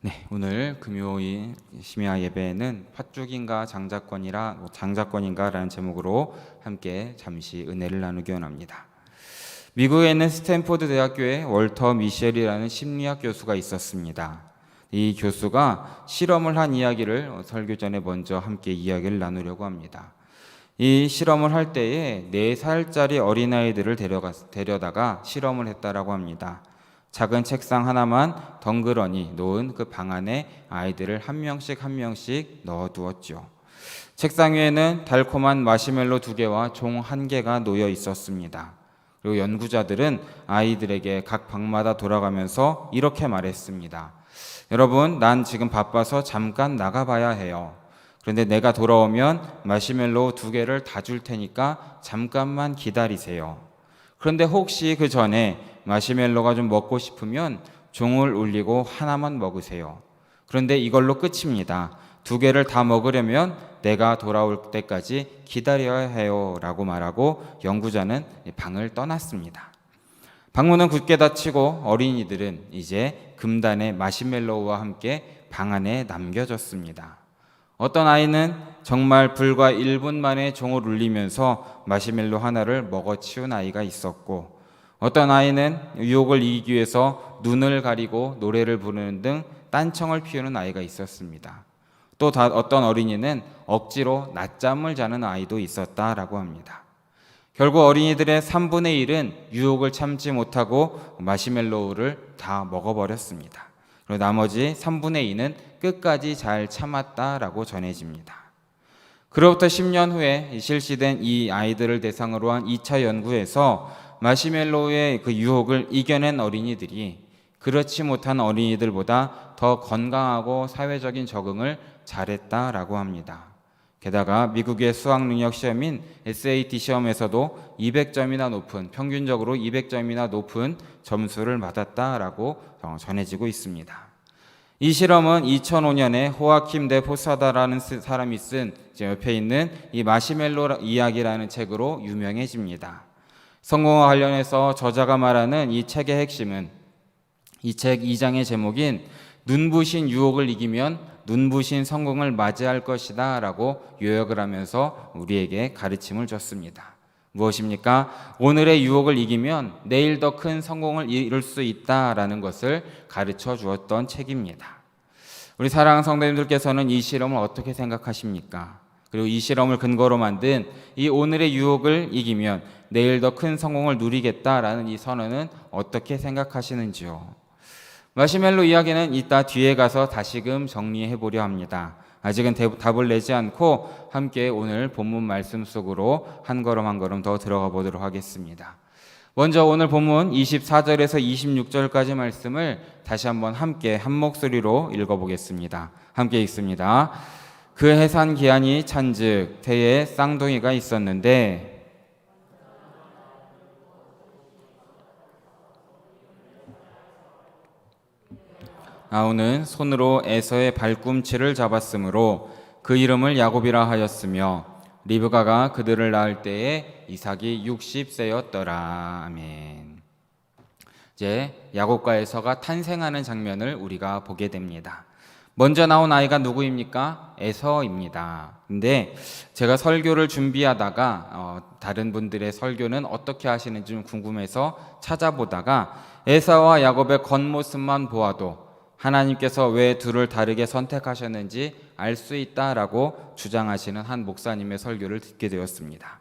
네, 오늘 금요일 심야 예배는 팥죽인가 장자권인가라는 제목으로 함께 잠시 은혜를 나누기 원합니다. 미국에 있는 스탠포드 대학교에 월터 미셸이라는 심리학 교수가 있었습니다. 이 교수가 실험을 한 이야기를 설교 전에 먼저 함께 이야기를 나누려고 합니다. 이 실험을 할 때에 4살짜리 어린아이들을 데려다가 실험을 했다라고 합니다. 작은 책상 하나만 덩그러니 놓은 그 방 안에 아이들을 한 명씩 넣어두었죠. 책상 위에는 달콤한 마시멜로 2개와 종 1개가 놓여 있었습니다. 그리고 연구자들은 아이들에게 각 방마다 돌아가면서 이렇게 말했습니다. 여러분, 난 지금 바빠서 잠깐 나가봐야 해요. 그런데 내가 돌아오면 마시멜로 2개를 다 줄 테니까 잠깐만 기다리세요. 그런데 혹시 그 전에 마시멜로가 좀 먹고 싶으면 종을 울리고 하나만 먹으세요. 그런데 이걸로 끝입니다. 2개를 다 먹으려면 내가 돌아올 때까지 기다려야 해요 라고 말하고 연구자는 방을 떠났습니다. 방문은 굳게 닫히고 어린이들은 이제 금단의 마시멜로우와 함께 방 안에 남겨졌습니다. 어떤 아이는 정말 불과 1분 만에 종을 울리면서 마시멜로 하나를 먹어치운 아이가 있었고, 어떤 아이는 유혹을 이기기 위해서 눈을 가리고 노래를 부르는 등 딴청을 피우는 아이가 있었습니다. 또 어떤 어린이는 억지로 낮잠을 자는 아이도 있었다라고 합니다. 결국 어린이들의 3분의 1은 유혹을 참지 못하고 마시멜로우를 다 먹어버렸습니다. 그리고 나머지 3분의 2는 끝까지 잘 참았다라고 전해집니다. 그로부터 10년 후에 실시된 이 아이들을 대상으로 한 2차 연구에서 마시멜로우의 그 유혹을 이겨낸 어린이들이 그렇지 못한 어린이들보다 더 건강하고 사회적인 적응을 잘했다라고 합니다. 게다가 미국의 수학 능력 시험인 SAT 시험에서도 200점이나 높은, 평균적으로 200점이나 높은 점수를 받았다라고 전해지고 있습니다. 이 실험은 2005년에 호아킴 데 포사다라는 사람이 쓴 옆에 있는 이 마시멜로 이야기라는 책으로 유명해집니다. 성공과 관련해서 저자가 말하는 이 책의 핵심은 이 책 2장의 제목인 눈부신 유혹을 이기면 눈부신 성공을 맞이할 것이다 라고 요약을 하면서 우리에게 가르침을 줬습니다. 무엇입니까? 오늘의 유혹을 이기면 내일 더 큰 성공을 이룰 수 있다라는 것을 가르쳐 주었던 책입니다. 우리 사랑하는 성도님들께서는 이 실험을 어떻게 생각하십니까? 그리고 이 실험을 근거로 만든 이 오늘의 유혹을 이기면 내일 더 큰 성공을 누리겠다라는 이 선언은 어떻게 생각하시는지요? 마시멜로 이야기는 이따 뒤에 가서 다시금 정리해 보려 합니다. 아직은 답을 내지 않고 함께 오늘 본문 말씀 속으로 한 걸음 한 걸음 더 들어가 보도록 하겠습니다. 먼저 오늘 본문 24절에서 26절까지 말씀을 다시 한번 함께 한 목소리로 읽어보겠습니다. 함께 읽습니다. 그 해산 기한이 찬즉 태에 쌍둥이가 있었는데 아우는 손으로 에서의 발꿈치를 잡았으므로 그 이름을 야곱이라 하였으며 리브가가 그들을 낳을 때에 이삭이 60세였더라. 아멘. 이제 야곱과 에서가 탄생하는 장면을 우리가 보게 됩니다. 먼저 나온 아이가 누구입니까? 에서입니다. 근데 제가 설교를 준비하다가 다른 분들의 설교는 어떻게 하시는지 좀 궁금해서 찾아보다가 에서와 야곱의 겉모습만 보아도 하나님께서 왜 둘을 다르게 선택하셨는지 알 수 있다라고 주장하시는 한 목사님의 설교를 듣게 되었습니다.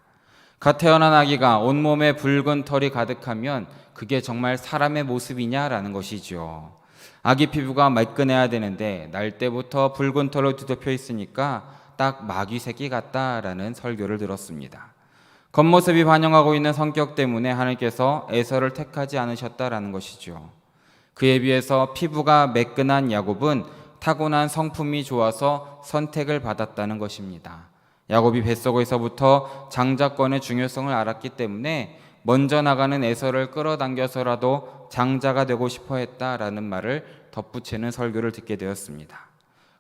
갓 태어난 아기가 온몸에 붉은 털이 가득하면 그게 정말 사람의 모습이냐라는 것이죠. 아기 피부가 매끈해야 되는데 날 때부터 붉은 털로 뒤덮여 있으니까 딱 마귀 새끼 같다라는 설교를 들었습니다. 겉모습이 반영하고 있는 성격 때문에 하나님께서 에서를 택하지 않으셨다라는 것이죠. 그에 비해서 피부가 매끈한 야곱은 타고난 성품이 좋아서 선택을 받았다는 것입니다. 야곱이 뱃속에서부터 장자권의 중요성을 알았기 때문에 먼저 나가는 에서를 끌어당겨서라도 장자가 되고 싶어 했다라는 말을 덧붙이는 설교를 듣게 되었습니다.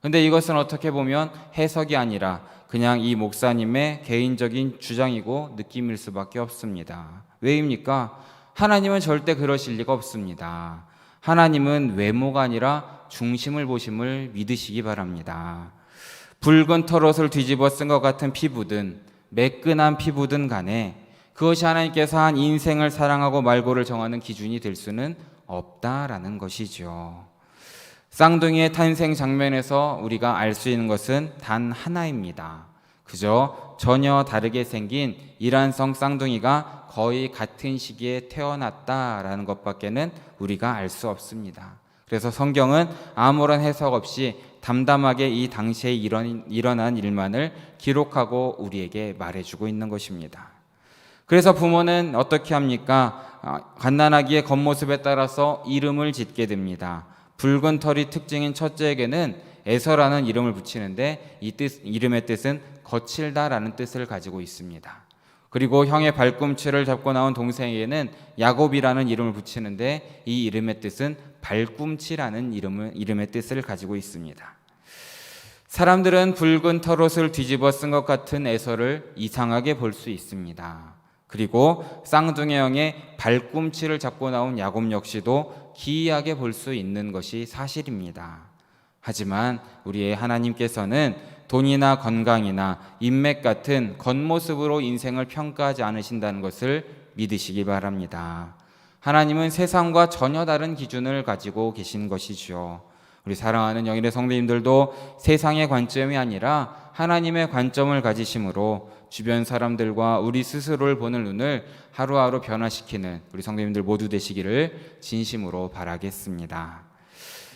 그런데 이것은 어떻게 보면 해석이 아니라 그냥 이 목사님의 개인적인 주장이고 느낌일 수밖에 없습니다. 왜입니까? 하나님은 절대 그러실 리가 없습니다. 하나님은 외모가 아니라 중심을 보심을 믿으시기 바랍니다. 붉은 털옷을 뒤집어 쓴 것 같은 피부든 매끈한 피부든 간에 그것이 하나님께서 한 인생을 사랑하고 말고를 정하는 기준이 될 수는 없다라는 것이죠. 쌍둥이의 탄생 장면에서 우리가 알 수 있는 것은 단 하나입니다. 그저 전혀 다르게 생긴 이란성 쌍둥이가 거의 같은 시기에 태어났다라는 것밖에는 우리가 알 수 없습니다. 그래서 성경은 아무런 해석 없이 담담하게 이 당시에 일어난 일만을 기록하고 우리에게 말해주고 있는 것입니다. 그래서 부모는 어떻게 합니까? 갓난아기의 겉모습에 따라서 이름을 짓게 됩니다. 붉은 털이 특징인 첫째에게는 에서라는 이름을 붙이는데 이름의 뜻은 거칠다라는 뜻을 가지고 있습니다. 그리고 형의 발꿈치를 잡고 나온 동생에게는 야곱이라는 이름을 붙이는데 이 이름의 뜻은 발꿈치라는 이름의 뜻을 가지고 있습니다. 사람들은 붉은 털옷을 뒤집어 쓴 것 같은 에서를 이상하게 볼 수 있습니다. 그리고 쌍둥이 형의 발꿈치를 잡고 나온 야곱 역시도 기이하게 볼 수 있는 것이 사실입니다. 하지만 우리의 하나님께서는 돈이나 건강이나 인맥 같은 겉모습으로 인생을 평가하지 않으신다는 것을 믿으시기 바랍니다. 하나님은 세상과 전혀 다른 기준을 가지고 계신 것이죠. 우리 사랑하는 영일의 성도님들도 세상의 관점이 아니라 하나님의 관점을 가지심으로 주변 사람들과 우리 스스로를 보는 눈을 하루하루 변화시키는 우리 성도님들 모두 되시기를 진심으로 바라겠습니다.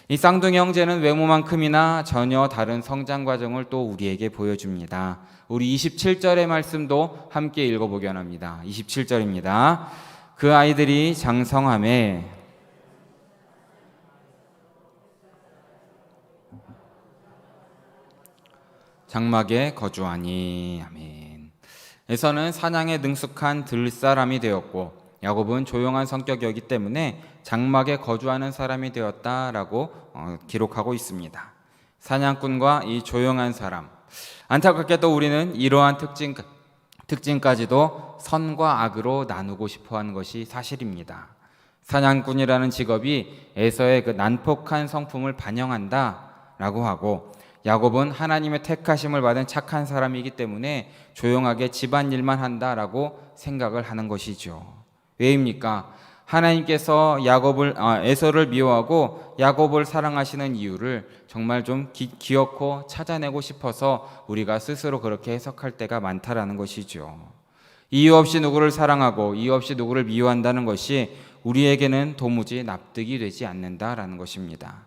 이 쌍둥이 형제는 외모만큼이나 전혀 다른 성장 과정을 또 우리에게 보여줍니다. 우리 27절의 말씀도 함께 읽어보기 원합니다. 27절입니다. 그 아이들이 장성함에 장막에 거주하니. 아멘. 에서는 사냥에 능숙한 들사람이 되었고 야곱은 조용한 성격이었기 때문에 장막에 거주하는 사람이 되었다라고 기록하고 있습니다. 사냥꾼과 이 조용한 사람, 안타깝게도 우리는 이러한 특징까지도 선과 악으로 나누고 싶어하는 것이 사실입니다. 사냥꾼이라는 직업이 에서의 그 난폭한 성품을 반영한다라고 하고, 야곱은 하나님의 택하심을 받은 착한 사람이기 때문에 조용하게 집안일만 한다라고 생각을 하는 것이죠. 왜입니까? 하나님께서 에서를 미워하고 야곱을 사랑하시는 이유를 정말 좀 기억고 찾아내고 싶어서 우리가 스스로 그렇게 해석할 때가 많다라는 것이죠. 이유 없이 누구를 사랑하고 이유 없이 누구를 미워한다는 것이 우리에게는 도무지 납득이 되지 않는다라는 것입니다.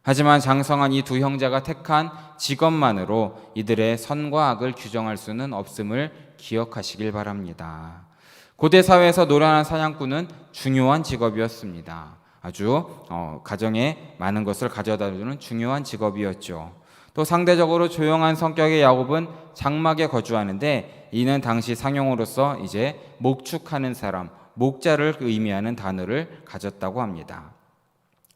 하지만 장성한 이 두 형제가 택한 직업만으로 이들의 선과 악을 규정할 수는 없음을 기억하시길 바랍니다. 고대 사회에서 노련한 사냥꾼은 중요한 직업이었습니다. 아주 가정에 많은 것을 가져다주는 중요한 직업이었죠. 또 상대적으로 조용한 성격의 야곱은 장막에 거주하는데, 이는 당시 상용어로서 이제 목축하는 사람, 목자를 의미하는 단어를 가졌다고 합니다.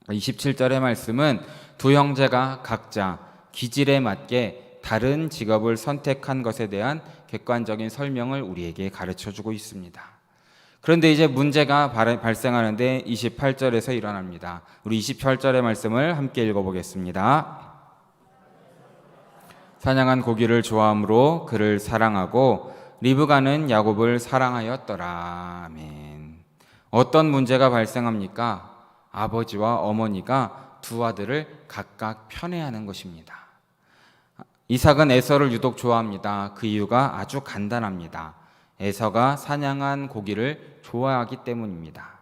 27절의 말씀은 두 형제가 각자 기질에 맞게 다른 직업을 선택한 것에 대한 객관적인 설명을 우리에게 가르쳐주고 있습니다. 그런데 이제 문제가 발생하는데 28절에서 일어납니다. 우리 28절의 말씀을 함께 읽어보겠습니다. 사냥한 고기를 좋아함으로 그를 사랑하고 리브가는 야곱을 사랑하였더라. 아멘. 어떤 문제가 발생합니까? 아버지와 어머니가 두 아들을 각각 편애하는 것입니다. 이삭은 에서를 유독 좋아합니다. 그 이유가 아주 간단합니다. 에서가 사냥한 고기를 좋아하기 때문입니다.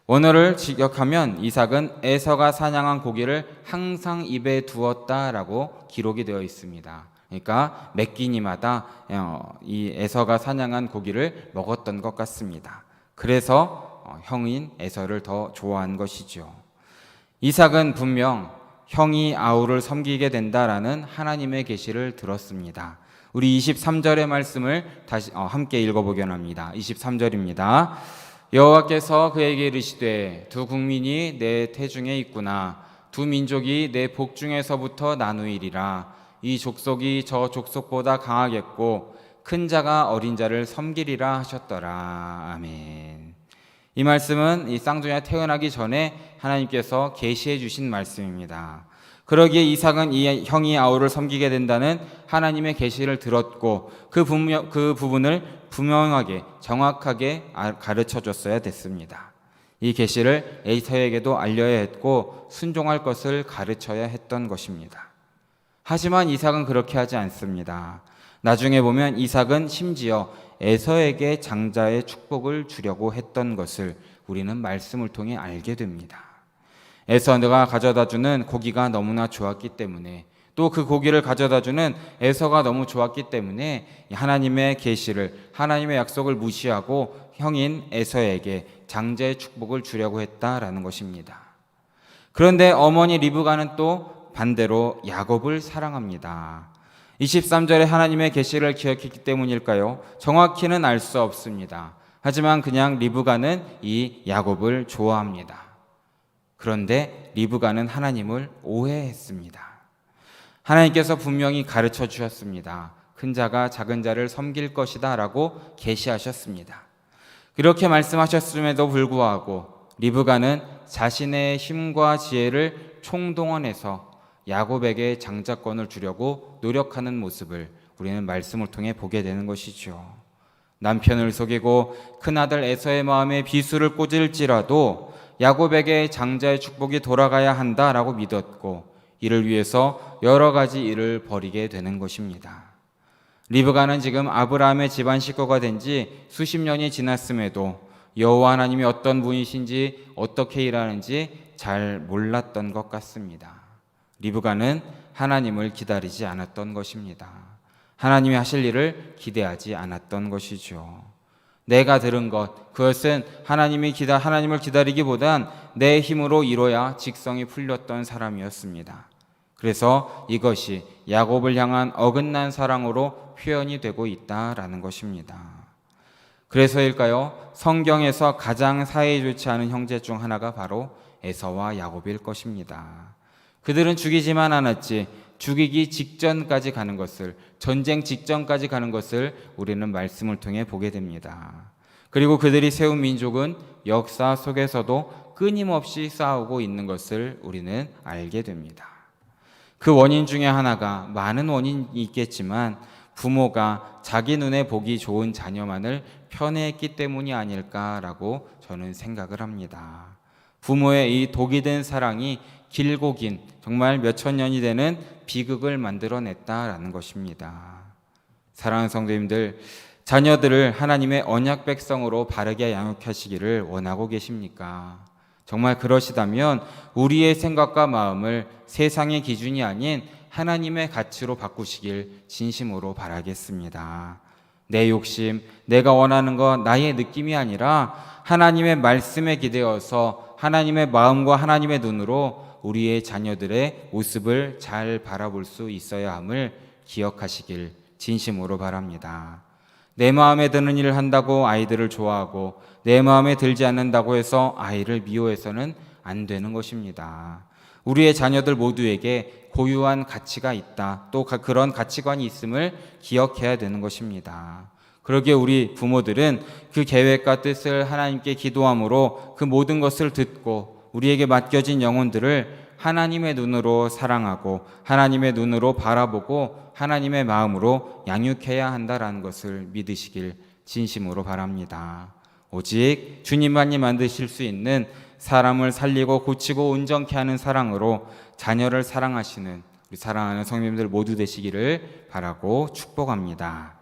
원어를 직역하면 이삭은 에서가 사냥한 고기를 항상 입에 두었다라고 기록이 되어 있습니다. 그러니까 매 끼니마다 이 에서가 사냥한 고기를 먹었던 것 같습니다. 그래서 형인 에서를 더 좋아한 것이죠. 이삭은 분명 형이 아우를 섬기게 된다라는 하나님의 계시를 들었습니다. 우리 23절의 말씀을 다시 함께 읽어보기 원합니다. 23절입니다. 여호와께서 그에게 이르시되 두 국민이 내 태중에 있구나. 두 민족이 내 복중에서부터 나누이리라. 이 족속이 저 족속보다 강하겠고 큰 자가 어린 자를 섬기리라 하셨더라. 아멘. 이 말씀은 이 쌍둥이가 태어나기 전에 하나님께서 계시해 주신 말씀입니다. 그러기에 이삭은 이 형이 아우를 섬기게 된다는 하나님의 계시를 들었고 그 부분을 분명하게 정확하게 가르쳐 줬어야 됐습니다. 이 계시를 에서에게도 알려야 했고 순종할 것을 가르쳐야 했던 것입니다. 하지만 이삭은 그렇게 하지 않습니다. 나중에 보면 이삭은 심지어 에서에게 장자의 축복을 주려고 했던 것을 우리는 말씀을 통해 알게 됩니다. 에서가 가져다주는 고기가 너무나 좋았기 때문에 또 그 고기를 가져다주는 에서가 너무 좋았기 때문에 하나님의 계시를 하나님의 약속을 무시하고 형인 에서에게 장자의 축복을 주려고 했다라는 것입니다. 그런데 어머니 리브가는 또 반대로 야곱을 사랑합니다. 23절에 하나님의 계시를 기억했기 때문일까요? 정확히는 알 수 없습니다. 하지만 그냥 리브가는 이 야곱을 좋아합니다. 그런데 리브가는 하나님을 오해했습니다. 하나님께서 분명히 가르쳐 주셨습니다. 큰 자가 작은 자를 섬길 것이다 라고 계시하셨습니다. 그렇게 말씀하셨음에도 불구하고 리브가는 자신의 힘과 지혜를 총동원해서 야곱에게 장자권을 주려고 노력하는 모습을 우리는 말씀을 통해 보게 되는 것이죠. 남편을 속이고 큰아들 에서의 마음에 비수를 꽂을지라도 야곱에게 장자의 축복이 돌아가야 한다라고 믿었고 이를 위해서 여러 가지 일을 벌이게 되는 것입니다. 리브가는 지금 아브라함의 집안 식구가 된 지 수십 년이 지났음에도 여호와 하나님이 어떤 분이신지 어떻게 일하는지 잘 몰랐던 것 같습니다. 리브가는 하나님을 기다리지 않았던 것입니다. 하나님이 하실 일을 기대하지 않았던 것이죠. 내가 들은 것, 그것은 하나님을 기다리기보단 내 힘으로 이뤄야 직성이 풀렸던 사람이었습니다. 그래서 이것이 야곱을 향한 어긋난 사랑으로 표현이 되고 있다라는 것입니다. 그래서일까요? 성경에서 가장 사이에 좋지 않은 형제 중 하나가 바로 에서와 야곱일 것입니다. 그들은 죽이지만 않았지 죽이기 직전까지 가는 것을, 전쟁 직전까지 가는 것을 우리는 말씀을 통해 보게 됩니다. 그리고 그들이 세운 민족은 역사 속에서도 끊임없이 싸우고 있는 것을 우리는 알게 됩니다. 그 원인 중에 하나가 많은 원인이 있겠지만 부모가 자기 눈에 보기 좋은 자녀만을 편애했기 때문이 아닐까라고 저는 생각을 합니다. 부모의 이 독이 된 사랑이 길고 긴 정말 몇천 년이 되는 비극을 만들어냈다라는 것입니다. 사랑하는 성도님들, 자녀들을 하나님의 언약 백성으로 바르게 양육하시기를 원하고 계십니까? 정말 그러시다면 우리의 생각과 마음을 세상의 기준이 아닌 하나님의 가치로 바꾸시길 진심으로 바라겠습니다. 내 욕심, 내가 원하는 것, 나의 느낌이 아니라 하나님의 말씀에 기대어서 하나님의 마음과 하나님의 눈으로 우리의 자녀들의 모습을 잘 바라볼 수 있어야 함을 기억하시길 진심으로 바랍니다. 내 마음에 드는 일을 한다고 아이들을 좋아하고 내 마음에 들지 않는다고 해서 아이를 미워해서는 안 되는 것입니다. 우리의 자녀들 모두에게 고유한 가치가 있다. 또 그런 가치관이 있음을 기억해야 되는 것입니다. 그러기에 우리 부모들은 그 계획과 뜻을 하나님께 기도함으로 그 모든 것을 듣고 우리에게 맡겨진 영혼들을 하나님의 눈으로 사랑하고 하나님의 눈으로 바라보고 하나님의 마음으로 양육해야 한다라는 것을 믿으시길 진심으로 바랍니다. 오직 주님만이 만드실 수 있는 사람을 살리고 고치고 온전케 하는 사랑으로 자녀를 사랑하시는 우리 사랑하는 성도님들 모두 되시기를 바라고 축복합니다.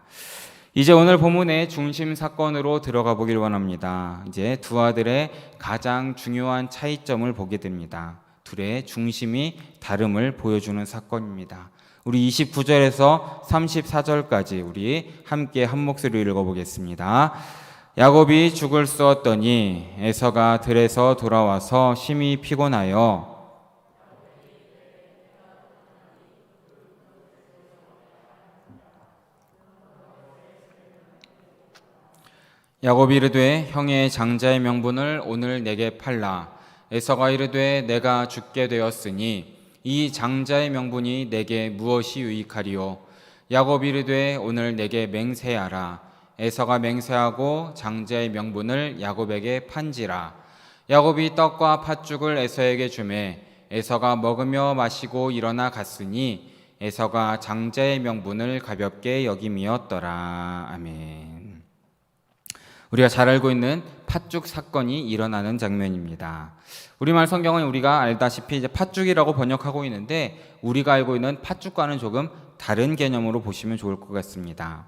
이제 오늘 본문의 중심 사건으로 들어가 보길 원합니다. 이제 두 아들의 가장 중요한 차이점을 보게 됩니다. 둘의 중심이 다름을 보여주는 사건입니다. 우리 29절에서 34절까지 우리 함께 한 목소리로 읽어보겠습니다. 야곱이 죽을 쏘았더니 에서가 들에서 돌아와서 심히 피곤하여 야곱이 이르되 형의 장자의 명분을 오늘 내게 팔라. 에서가 이르되 내가 죽게 되었으니 이 장자의 명분이 내게 무엇이 유익하리요. 야곱이 이르되 오늘 내게 맹세하라. 에서가 맹세하고 장자의 명분을 야곱에게 판지라. 야곱이 떡과 팥죽을 에서에게 주매 에서가 먹으며 마시고 일어나 갔으니 에서가 장자의 명분을 가볍게 여김이었더라. 아멘. 우리가 잘 알고 있는 팥죽 사건이 일어나는 장면입니다. 우리말 성경은 우리가 알다시피 이제 팥죽이라고 번역하고 있는데 우리가 알고 있는 팥죽과는 조금 다른 개념으로 보시면 좋을 것 같습니다.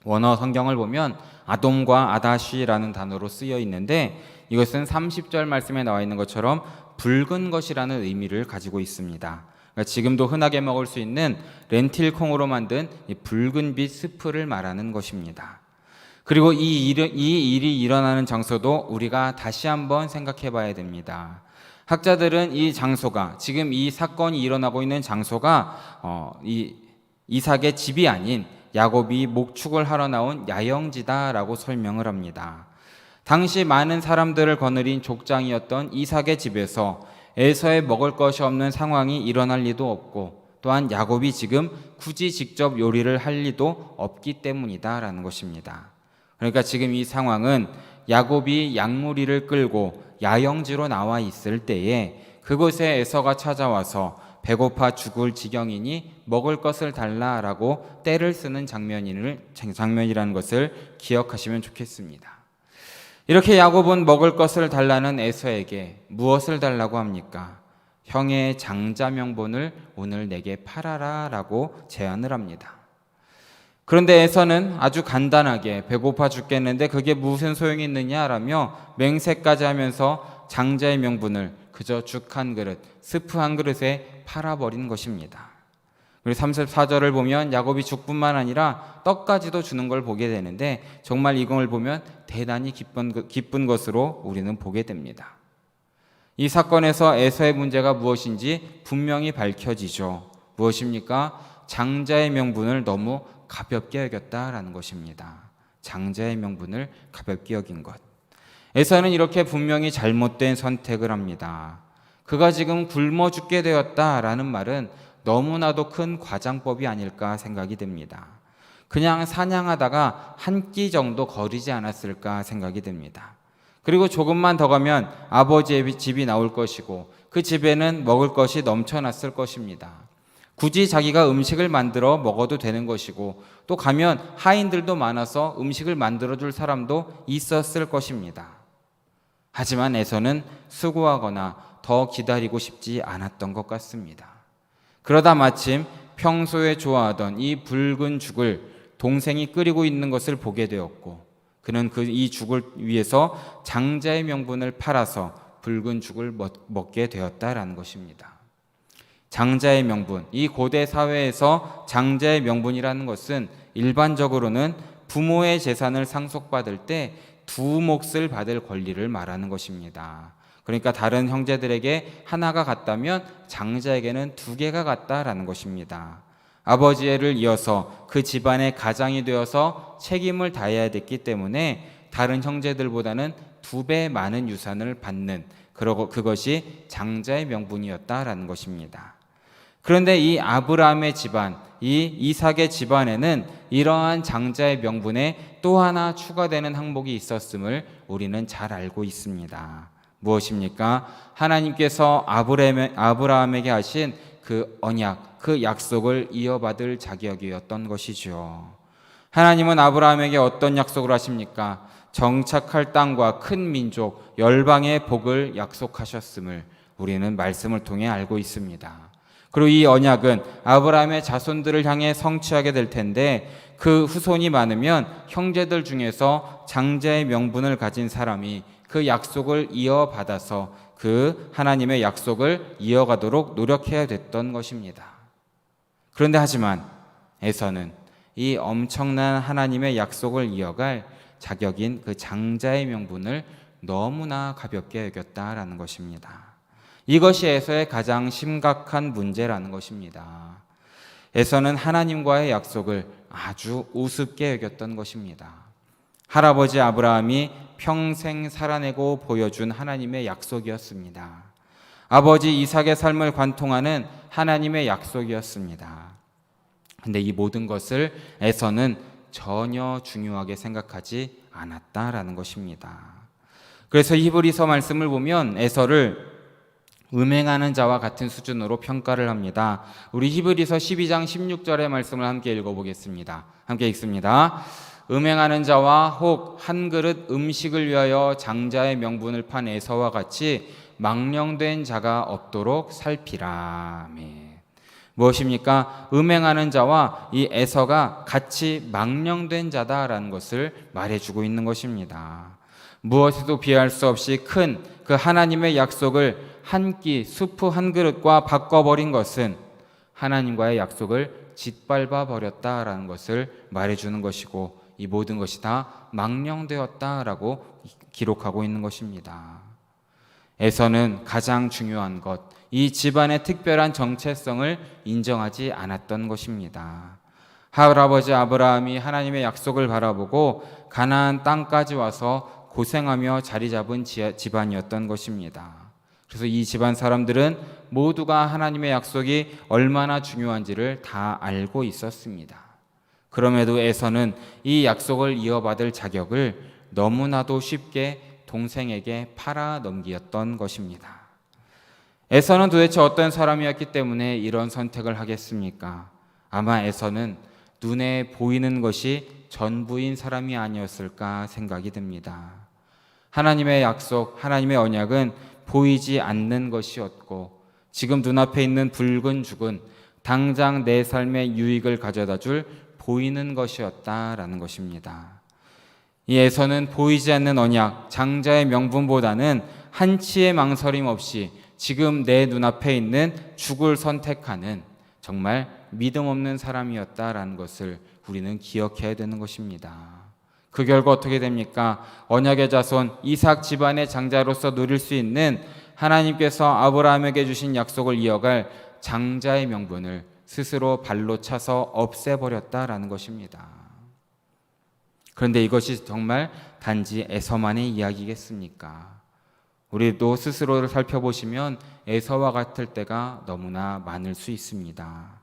원어 성경을 보면 아돔과 아다시라는 단어로 쓰여 있는데 이것은 30절 말씀에 나와 있는 것처럼 붉은 것이라는 의미를 가지고 있습니다. 그러니까 지금도 흔하게 먹을 수 있는 렌틸콩으로 만든 이 붉은빛 스프를 말하는 것입니다. 그리고 이 일이 일어나는 장소도 우리가 다시 한번 생각해 봐야 됩니다. 학자들은 이 장소가, 지금 이 사건이 일어나고 있는 장소가 이삭의 집이 아닌 야곱이 목축을 하러 나온 야영지다라고 설명을 합니다. 당시 많은 사람들을 거느린 족장이었던 이삭의 집에서 에서의 먹을 것이 없는 상황이 일어날 리도 없고 또한 야곱이 지금 굳이 직접 요리를 할 리도 없기 때문이다라는 것입니다. 그러니까 지금 이 상황은 야곱이 양무리를 끌고 야영지로 나와 있을 때에 그곳에 에서가 찾아와서 배고파 죽을 지경이니 먹을 것을 달라라고 떼를 쓰는 장면이라는 것을 기억하시면 좋겠습니다. 이렇게 야곱은 먹을 것을 달라는 에서에게 무엇을 달라고 합니까? 형의 장자 명분을 오늘 내게 팔아라 라고 제안을 합니다. 그런데 에서는 아주 간단하게 배고파 죽겠는데 그게 무슨 소용이 있느냐라며 맹세까지 하면서 장자의 명분을 그저 죽 한 그릇, 스프 한 그릇에 팔아버린 것입니다. 그리고 34절을 보면 야곱이 죽뿐만 아니라 떡까지도 주는 걸 보게 되는데 정말 이걸 보면 대단히 기쁜 것으로 우리는 보게 됩니다. 이 사건에서 에서의 문제가 무엇인지 분명히 밝혀지죠. 무엇입니까? 장자의 명분을 너무 가볍게 여겼다라는 것입니다. 장자의 명분을 가볍게 여긴 것. 에서는 이렇게 분명히 잘못된 선택을 합니다. 그가 지금 굶어 죽게 되었다라는 말은 너무나도 큰 과장법이 아닐까 생각이 됩니다. 그냥 사냥하다가 한 끼 정도 거리지 않았을까 생각이 됩니다. 그리고 조금만 더 가면 아버지의 집이 나올 것이고 그 집에는 먹을 것이 넘쳐났을 것입니다. 굳이 자기가 음식을 만들어 먹어도 되는 것이고 또 가면 하인들도 많아서 음식을 만들어줄 사람도 있었을 것입니다. 하지만 에서는 수고하거나 더 기다리고 싶지 않았던 것 같습니다. 그러다 마침 평소에 좋아하던 이 붉은 죽을 동생이 끓이고 있는 것을 보게 되었고 그는 이 죽을 위해서 장자의 명분을 팔아서 붉은 죽을 먹게 되었다라는 것입니다. 장자의 명분, 이 고대 사회에서 장자의 명분이라는 것은 일반적으로는 부모의 재산을 상속받을 때 두 몫을 받을 권리를 말하는 것입니다. 그러니까 다른 형제들에게 하나가 갔다면 장자에게는 두 개가 갔다라는 것입니다. 아버지를 이어서 그 집안의 가장이 되어서 책임을 다해야 됐기 때문에 다른 형제들보다는 2배 많은 유산을 받는 그것이 장자의 명분이었다라는 것입니다. 그런데 이 아브라함의 집안, 이 이삭의 집안에는 이러한 장자의 명분에 또 하나 추가되는 항목이 있었음을 우리는 잘 알고 있습니다. 무엇입니까? 하나님께서 아브라함에게 하신 그 언약, 그 약속을 이어받을 자격이었던 것이죠. 하나님은 아브라함에게 어떤 약속을 하십니까? 정착할 땅과 큰 민족, 열방의 복을 약속하셨음을 우리는 말씀을 통해 알고 있습니다. 그리고 이 언약은 아브라함의 자손들을 향해 성취하게 될 텐데 그 후손이 많으면 형제들 중에서 장자의 명분을 가진 사람이 그 약속을 이어받아서 그 하나님의 약속을 이어가도록 노력해야 됐던 것입니다. 그런데 하지만 에서는 이 엄청난 하나님의 약속을 이어갈 자격인 그 장자의 명분을 너무나 가볍게 여겼다라는 것입니다. 이것이 에서의 가장 심각한 문제라는 것입니다. 에서는 하나님과의 약속을 아주 우습게 여겼던 것입니다. 할아버지 아브라함이 평생 살아내고 보여준 하나님의 약속이었습니다. 아버지 이삭의 삶을 관통하는 하나님의 약속이었습니다. 근데 이 모든 것을 에서는 전혀 중요하게 생각하지 않았다라는 것입니다. 그래서 히브리서 말씀을 보면 에서를 음행하는 자와 같은 수준으로 평가를 합니다. 우리 히브리서 12장 16절의 말씀을 함께 읽어보겠습니다. 함께 읽습니다. 음행하는 자와 혹 한 그릇 음식을 위하여 장자의 명분을 판 에서와 같이 망령된 자가 없도록 살피라. 아멘. 무엇입니까? 음행하는 자와 이 에서가 같이 망령된 자다라는 것을 말해주고 있는 것입니다. 무엇에도 비할 수 없이 큰 그 하나님의 약속을 한 끼 수프 한 그릇과 바꿔버린 것은 하나님과의 약속을 짓밟아 버렸다라는 것을 말해주는 것이고, 이 모든 것이 다 망령되었다라고 기록하고 있는 것입니다. 에서는 가장 중요한 것, 이 집안의 특별한 정체성을 인정하지 않았던 것입니다. 할아버지 아브라함이 하나님의 약속을 바라보고 가나안 땅까지 와서 고생하며 자리 잡은 집안이었던 것입니다. 그래서 이 집안 사람들은 모두가 하나님의 약속이 얼마나 중요한지를 다 알고 있었습니다. 그럼에도 에서는 이 약속을 이어받을 자격을 너무나도 쉽게 동생에게 팔아 넘겼던 것입니다. 에서는 도대체 어떤 사람이었기 때문에 이런 선택을 하겠습니까? 아마 에서는 눈에 보이는 것이 전부인 사람이 아니었을까 생각이 듭니다. 하나님의 약속, 하나님의 언약은 보이지 않는 것이었고, 지금 눈앞에 있는 붉은 죽은 당장 내 삶의 유익을 가져다 줄 보이는 것이었다라는 것입니다. 이 에서는 보이지 않는 언약, 장자의 명분보다는 한치의 망설임 없이 지금 내 눈앞에 있는 죽을 선택하는 정말 믿음 없는 사람이었다라는 것을 우리는 기억해야 되는 것입니다. 그 결과 어떻게 됩니까? 언약의 자손 이삭 집안의 장자로서 누릴 수 있는 하나님께서 아브라함에게 주신 약속을 이어갈 장자의 명분을 스스로 발로 차서 없애버렸다라는 것입니다. 그런데 이것이 정말 단지 에서만의 이야기겠습니까? 우리도 스스로를 살펴보시면 에서와 같을 때가 너무나 많을 수 있습니다.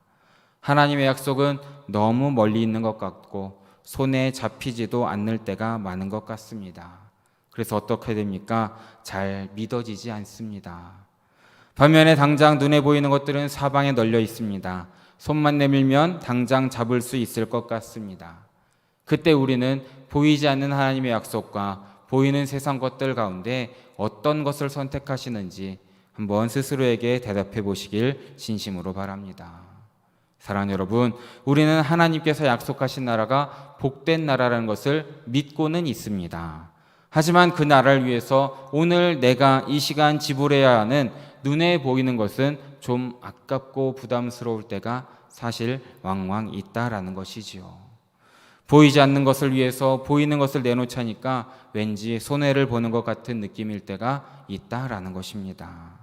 하나님의 약속은 너무 멀리 있는 것 같고 손에 잡히지도 않을 때가 많은 것 같습니다. 그래서 어떻게 됩니까? 잘 믿어지지 않습니다. 반면에 당장 눈에 보이는 것들은 사방에 널려 있습니다. 손만 내밀면 당장 잡을 수 있을 것 같습니다. 그때 우리는 보이지 않는 하나님의 약속과 보이는 세상 것들 가운데 어떤 것을 선택하시는지 한번 스스로에게 대답해 보시길 진심으로 바랍니다. 사랑하는 여러분, 우리는 하나님께서 약속하신 나라가 복된 나라라는 것을 믿고는 있습니다. 하지만 그 나라를 위해서 오늘 내가 이 시간 지불해야 하는 눈에 보이는 것은 좀 아깝고 부담스러울 때가 사실 왕왕 있다라는 것이지요. 보이지 않는 것을 위해서 보이는 것을 내놓자니까 왠지 손해를 보는 것 같은 느낌일 때가 있다라는 것입니다.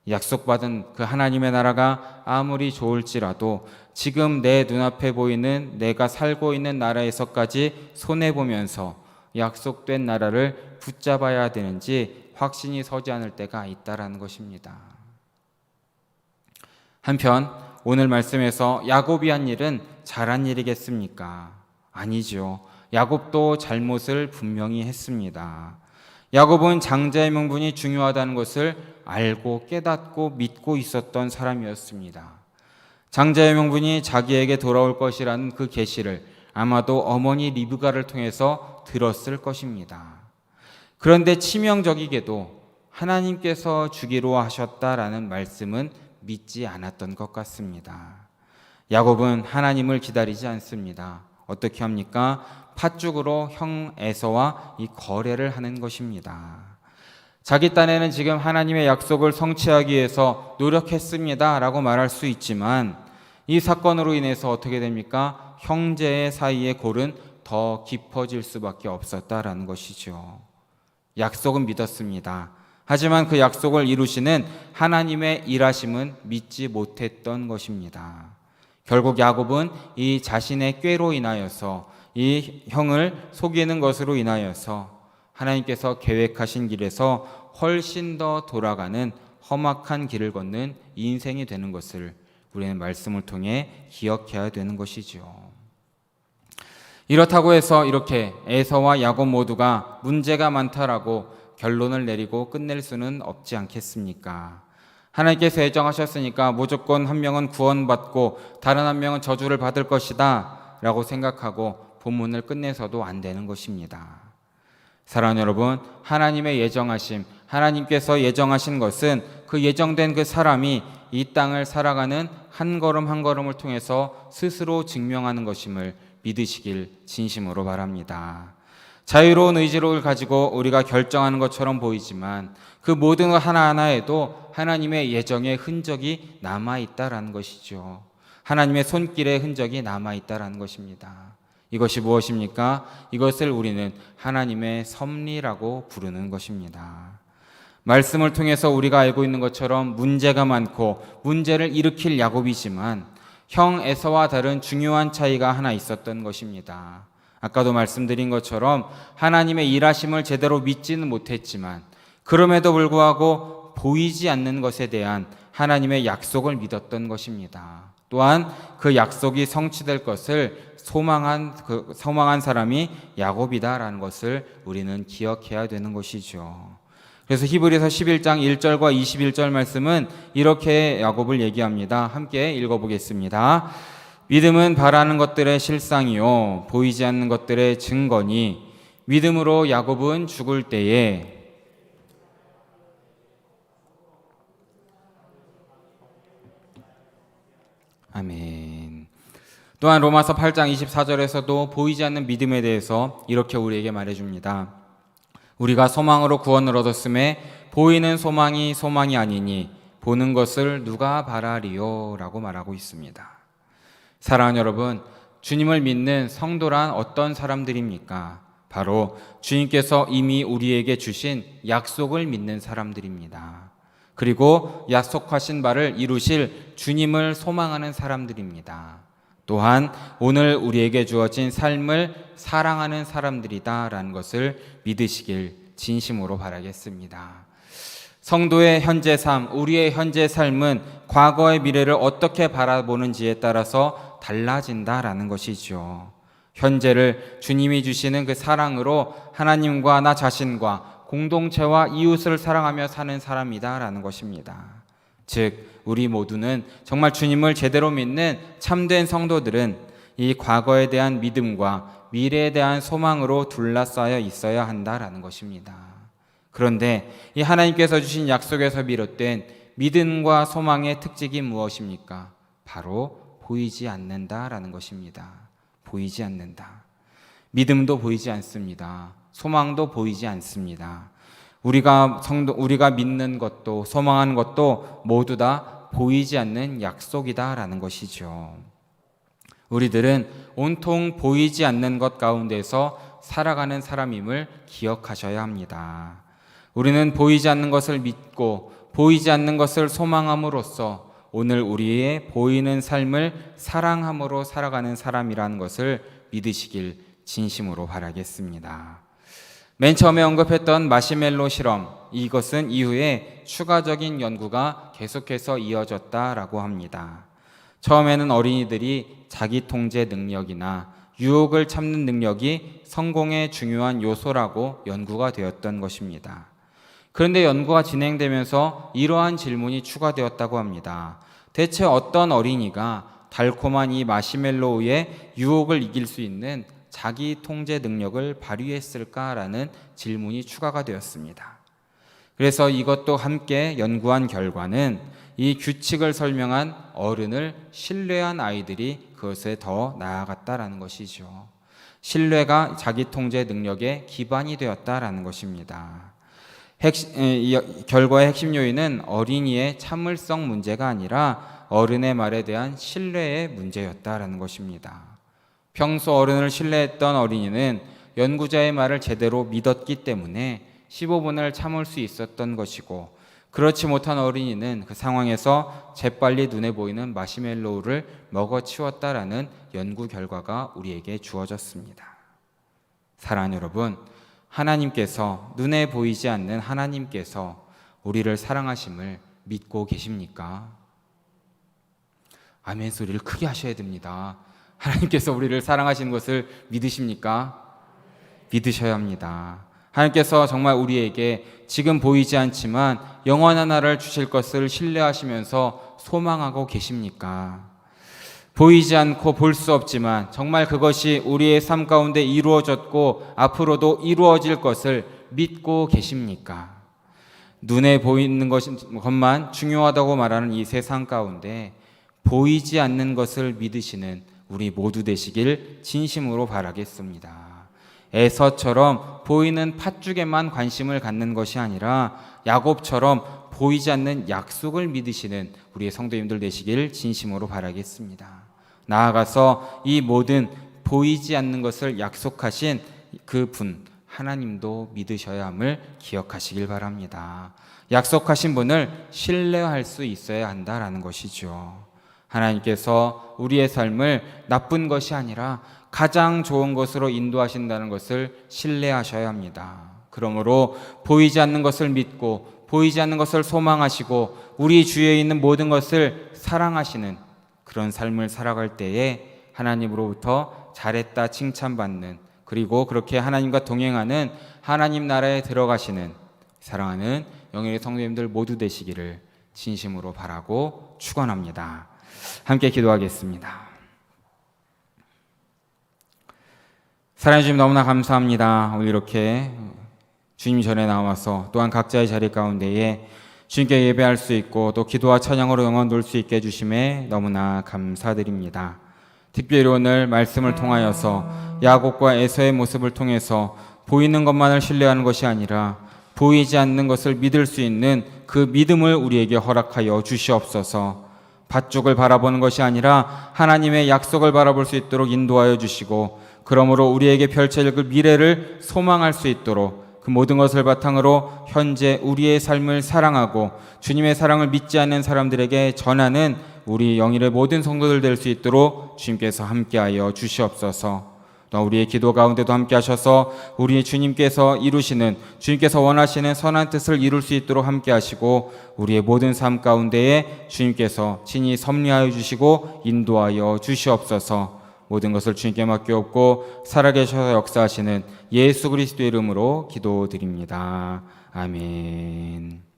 약속받은 그 하나님의 나라가 아무리 좋을지라도 지금 내 눈앞에 보이는 내가 살고 있는 나라에서까지 손해보면서 약속된 나라를 붙잡아야 되는지 확신이 서지 않을 때가 있다라는 것입니다. 한편 오늘 말씀에서 야곱이 한 일은 잘한 일이겠습니까? 아니죠. 야곱도 잘못을 분명히 했습니다. 야곱은 장자의 명분이 중요하다는 것을 알고 깨닫고 믿고 있었던 사람이었습니다. 장자의 명분이 자기에게 돌아올 것이라는 그 계시를 아마도 어머니 리브가를 통해서 들었을 것입니다. 그런데 치명적이게도 하나님께서 주기로 하셨다라는 말씀은 믿지 않았던 것 같습니다. 야곱은 하나님을 기다리지 않습니다. 어떻게 합니까? 팥죽으로 형 에서와 이 거래를 하는 것입니다. 자기 딴에는 지금 하나님의 약속을 성취하기 위해서 노력했습니다 라고 말할 수 있지만 이 사건으로 인해서 어떻게 됩니까? 형제의 사이의 골은 더 깊어질 수밖에 없었다라는 것이죠. 약속은 믿었습니다. 하지만 그 약속을 이루시는 하나님의 일하심은 믿지 못했던 것입니다. 결국 야곱은 이 자신의 꾀로 인하여서 이 형을 속이는 것으로 인하여서 하나님께서 계획하신 길에서 훨씬 더 돌아가는 험악한 길을 걷는 인생이 되는 것을 우리는 말씀을 통해 기억해야 되는 것이죠. 이렇다고 해서 이렇게 에서와 야곱 모두가 문제가 많다라고 결론을 내리고 끝낼 수는 없지 않겠습니까? 하나님께서 예정하셨으니까 무조건 한 명은 구원받고 다른 한 명은 저주를 받을 것이다 라고 생각하고 본문을 끝내서도 안 되는 것입니다. 사랑하는 여러분, 하나님의 예정하심, 하나님께서 예정하신 것은 그 예정된 그 사람이 이 땅을 살아가는 한 걸음 한 걸음을 통해서 스스로 증명하는 것임을 믿으시길 진심으로 바랍니다. 자유로운 의지를 가지고 우리가 결정하는 것처럼 보이지만 그 모든 것 하나하나에도 하나님의 예정의 흔적이 남아있다라는 것이죠. 하나님의 손길의 흔적이 남아있다라는 것입니다. 이것이 무엇입니까? 이것을 우리는 하나님의 섭리라고 부르는 것입니다. 말씀을 통해서 우리가 알고 있는 것처럼 문제가 많고 문제를 일으킬 야곱이지만 형 에서와 다른 중요한 차이가 하나 있었던 것입니다. 아까도 말씀드린 것처럼 하나님의 일하심을 제대로 믿지는 못했지만 그럼에도 불구하고 보이지 않는 것에 대한 하나님의 약속을 믿었던 것입니다. 또한 그 약속이 성취될 것을 소망한 사람이 야곱이다라는 것을 우리는 기억해야 되는 것이죠. 그래서 히브리서 11장 1절과 21절 말씀은 이렇게 야곱을 얘기합니다. 함께 읽어보겠습니다. 믿음은 바라는 것들의 실상이요 보이지 않는 것들의 증거니 믿음으로 야곱은 죽을 때에 아멘. 또한 로마서 8장 24절에서도 보이지 않는 믿음에 대해서 이렇게 우리에게 말해줍니다. 우리가 소망으로 구원을 얻었음에 보이는 소망이 소망이 아니니 보는 것을 누가 바라리요? 라고 말하고 있습니다. 사랑하는 여러분, 주님을 믿는 성도란 어떤 사람들입니까? 바로 주님께서 이미 우리에게 주신 약속을 믿는 사람들입니다. 그리고 약속하신 바를 이루실 주님을 소망하는 사람들입니다. 또한 오늘 우리에게 주어진 삶을 사랑하는 사람들이다라는 것을 믿으시길 진심으로 바라겠습니다. 성도의 현재 삶, 우리의 현재 삶은 과거의 미래를 어떻게 바라보는지에 따라서 달라진다라는 것이죠. 현재를 주님이 주시는 그 사랑으로 하나님과 나 자신과 공동체와 이웃을 사랑하며 사는 사람이다라는 것입니다. 즉 우리 모두는 정말 주님을 제대로 믿는 참된 성도들은 이 과거에 대한 믿음과 미래에 대한 소망으로 둘러싸여 있어야 한다라는 것입니다. 그런데 이 하나님께서 주신 약속에서 비롯된 믿음과 소망의 특징이 무엇입니까? 바로 보이지 않는다라는 것입니다. 보이지 않는다. 믿음도 보이지 않습니다. 소망도 보이지 않습니다. 우리가 믿는 것도 소망하는 것도 모두 다 보이지 않는 약속이다라는 것이죠. 우리들은 온통 보이지 않는 것 가운데서 살아가는 사람임을 기억하셔야 합니다. 우리는 보이지 않는 것을 믿고 보이지 않는 것을 소망함으로써 오늘 우리의 보이는 삶을 사랑함으로 살아가는 사람이라는 것을 믿으시길 진심으로 바라겠습니다. 맨 처음에 언급했던 마시멜로 실험, 이것은 이후에 추가적인 연구가 계속해서 이어졌다라고 합니다. 처음에는 어린이들이 자기 통제 능력이나 유혹을 참는 능력이 성공의 중요한 요소라고 연구가 되었던 것입니다. 그런데 연구가 진행되면서 이러한 질문이 추가되었다고 합니다. 대체 어떤 어린이가 달콤한 이 마시멜로우의 유혹을 이길 수 있는 자기 통제 능력을 발휘했을까라는 질문이 추가가 되었습니다. 그래서 이것도 함께 연구한 결과는 이 규칙을 설명한 어른을 신뢰한 아이들이 그것에 더 나아갔다라는 것이죠. 신뢰가 자기 통제 능력의 기반이 되었다라는 것입니다. 결과의 핵심 요인은 어린이의 참을성 문제가 아니라 어른의 말에 대한 신뢰의 문제였다라는 것입니다. 평소 어른을 신뢰했던 어린이는 연구자의 말을 제대로 믿었기 때문에 15분을 참을 수 있었던 것이고, 그렇지 못한 어린이는 그 상황에서 재빨리 눈에 보이는 마시멜로우를 먹어치웠다라는 연구 결과가 우리에게 주어졌습니다. 사랑하는 여러분, 하나님께서, 눈에 보이지 않는 하나님께서 우리를 사랑하심을 믿고 계십니까? 아멘 소리를 크게 하셔야 됩니다. 하나님께서 우리를 사랑하시는 것을 믿으십니까? 믿으셔야 합니다. 하나님께서 정말 우리에게 지금 보이지 않지만 영원한 나라를 주실 것을 신뢰하시면서 소망하고 계십니까? 보이지 않고 볼 수 없지만 정말 그것이 우리의 삶 가운데 이루어졌고 앞으로도 이루어질 것을 믿고 계십니까? 눈에 보이는 것만 중요하다고 말하는 이 세상 가운데 보이지 않는 것을 믿으시는 우리 모두 되시길 진심으로 바라겠습니다. 에서처럼 보이는 팥죽에만 관심을 갖는 것이 아니라 야곱처럼 보이지 않는 약속을 믿으시는 우리의 성도님들 되시길 진심으로 바라겠습니다. 나아가서 이 모든 보이지 않는 것을 약속하신 그 분 하나님도 믿으셔야 함을 기억하시길 바랍니다. 약속하신 분을 신뢰할 수 있어야 한다라는 것이죠. 하나님께서 우리의 삶을 나쁜 것이 아니라 가장 좋은 것으로 인도하신다는 것을 신뢰하셔야 합니다. 그러므로 보이지 않는 것을 믿고 보이지 않는 것을 소망하시고 우리 주위에 있는 모든 것을 사랑하시는 그런 삶을 살아갈 때에 하나님으로부터 잘했다 칭찬받는, 그리고 그렇게 하나님과 동행하는 하나님 나라에 들어가시는 사랑하는 영예의 성도님들 모두 되시기를 진심으로 바라고 축원합니다. 함께 기도하겠습니다. 사랑해 주님 너무나 감사합니다. 오늘 이렇게 주님 전에 나와서 또한 각자의 자리 가운데에 주님께 예배할 수 있고 또 기도와 찬양으로 영원 놀 수 있게 해주심에 너무나 감사드립니다. 특별히 오늘 말씀을 통하여서 야곱과 에서의 모습을 통해서 보이는 것만을 신뢰하는 것이 아니라 보이지 않는 것을 믿을 수 있는 그 믿음을 우리에게 허락하여 주시옵소서. 밭죽을 바라보는 것이 아니라 하나님의 약속을 바라볼 수 있도록 인도하여 주시고, 그러므로 우리에게 펼쳐질 그 미래를 소망할 수 있도록 그 모든 것을 바탕으로 현재 우리의 삶을 사랑하고 주님의 사랑을 믿지 않는 사람들에게 전하는 우리 영일의 모든 성도들 될 수 있도록 주님께서 함께하여 주시옵소서. 또 우리의 기도 가운데도 함께 하셔서 우리 주님께서 이루시는, 주님께서 원하시는 선한 뜻을 이룰 수 있도록 함께 하시고 우리의 모든 삶 가운데에 주님께서 친히 섭리하여 주시고 인도하여 주시옵소서. 모든 것을 주님께 맡겨옵고 살아계셔서 역사하시는 예수 그리스도의 이름으로 기도드립니다. 아멘.